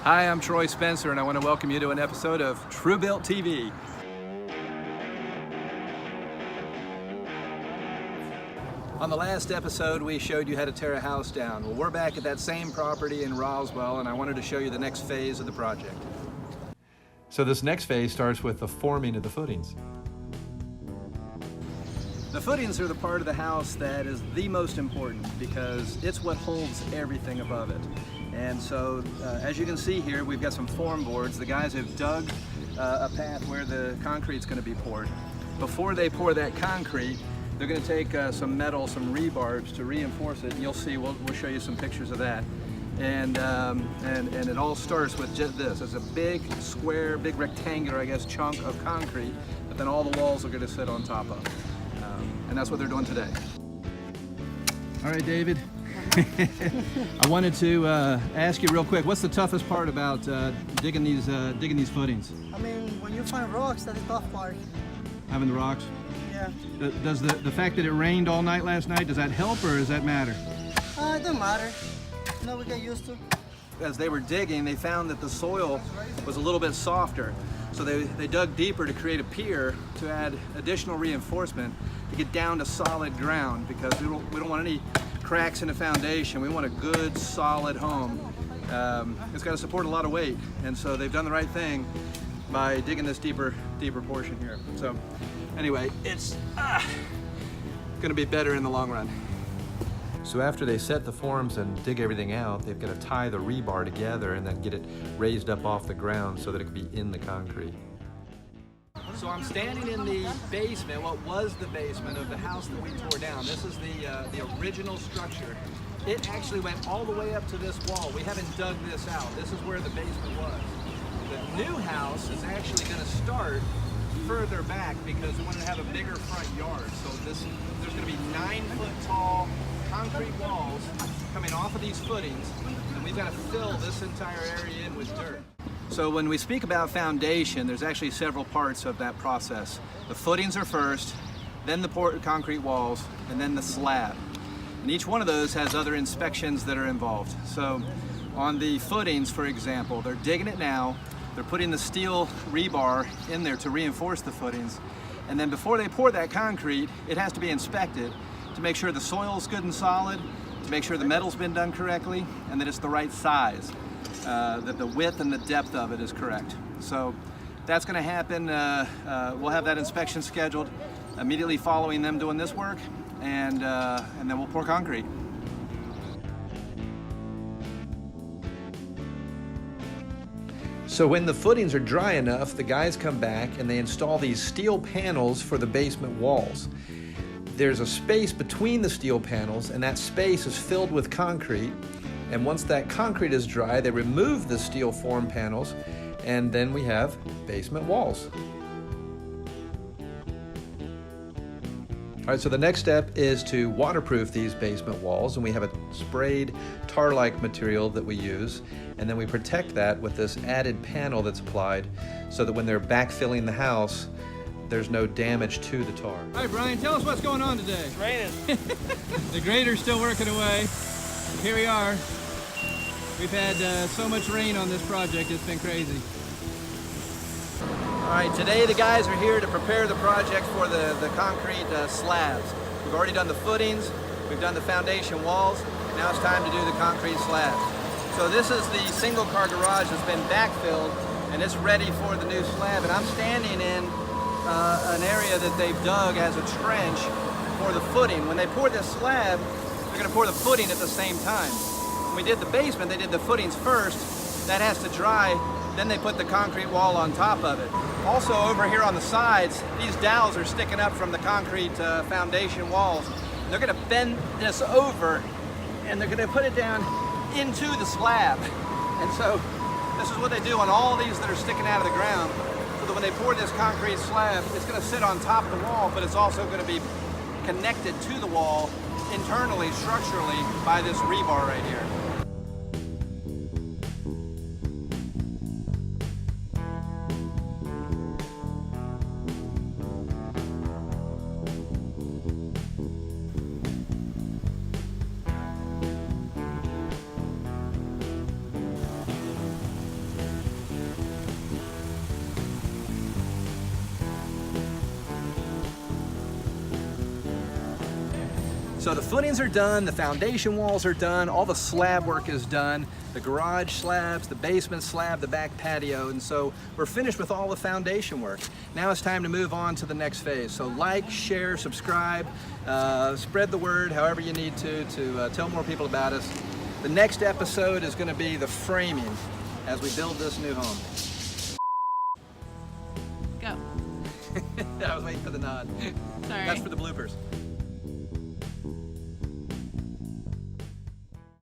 Hi, I'm Troy Spencer, and I want to welcome you to an episode of True Built TV. On the last episode, we showed you how to tear a house down. Well, we're back at that same property in Roswell, and I wanted to show you the next phase of the project. So this next phase starts with the forming of the footings. The footings are the part of the house that is the most important because it's what holds everything above it. And so, as you can see here, we've got some form boards. The guys have dug a path where the concrete's going to be poured. Before they pour that concrete, they're going to take some metal, some rebarbs to reinforce it. And you'll see, we'll show you some pictures of that. And it all starts with just this. It's a big square, big rectangular, I guess, chunk of concrete that then all the walls are going to sit on top of. And that's what they're doing today. All right, David. I wanted to ask you real quick, what's the toughest part about digging these footings? I mean, when you find rocks, that's the tough part. Having the rocks? Yeah. Does the fact that it rained all night last night, does that help or does that matter? It doesn't matter. You know, we get used to. As they were digging, they found that the soil was a little bit softer. So they dug deeper to create a pier to add additional reinforcement to get down to solid ground, because we don't want any cracks in the foundation. We want a good, solid home. It's got to support a lot of weight, and so they've done the right thing by digging this deeper portion here. So anyway, it's going to be better in the long run. So after they set the forms and dig everything out, they've got to tie the rebar together and then get it raised up off the ground so that it can be in the concrete. So I'm standing in the basement, what was the basement of the house that we tore down. This is the original structure. It actually went all the way up to this wall. We haven't dug this out. This is where the basement was. The new house is actually going to start further back because we want to have a bigger front yard. So there's going to be 9-foot tall concrete walls coming off of these footings, and we've got to fill this entire area in with dirt. So when we speak about foundation, there's actually several parts of that process. The footings are first, then the concrete walls, and then the slab. And each one of those has other inspections that are involved. So on the footings, for example, they're digging it now, they're putting the steel rebar in there to reinforce the footings, and then before they pour that concrete, it has to be inspected to make sure the soil's good and solid, to make sure the metal's been done correctly, and that it's the right size. That the width and the depth of it is correct. So that's going to happen. We'll have that inspection scheduled immediately following them doing this work, and then we'll pour concrete. So when the footings are dry enough, the guys come back and they install these steel panels for the basement walls. There's a space between the steel panels, and that space is filled with concrete. And once that concrete is dry, they remove the steel form panels, and then we have basement walls. All right, so the next step is to waterproof these basement walls, and we have a sprayed tar-like material that we use, and then we protect that with this added panel that's applied so that when they're backfilling the house, there's no damage to the tar. All right, Brian, tell us what's going on today. It's raining. The grader's still working away. Here we are. We've had so much rain on this project, it's been crazy. All right, today the guys are here to prepare the project for the concrete slabs. We've already done the footings, we've done the foundation walls, now it's time to do the concrete slabs. So this is the single car garage that's been backfilled, and it's ready for the new slab, and I'm standing in an area that they've dug as a trench for the footing. When they pour this slab, they're going to pour the footing at the same time. When we did the basement, they did the footings first. That has to dry, then they put the concrete wall on top of it. Also over here on the sides, these dowels are sticking up from the concrete foundation walls. They're going to bend this over, and they're going to put it down into the slab. And so this is what they do on all these that are sticking out of the ground. So that when they pour this concrete slab, it's going to sit on top of the wall, but it's also going to be connected to the wall internally, structurally, by this rebar right here. So the footings are done, the foundation walls are done, all the slab work is done, the garage slabs, the basement slab, the back patio, and so we're finished with all the foundation work. Now it's time to move on to the next phase. So like, share, subscribe, spread the word however you need to tell more people about us. The next episode is going to be the framing as we build this new home. Go. I was waiting for the nod. Sorry. That's for the bloopers.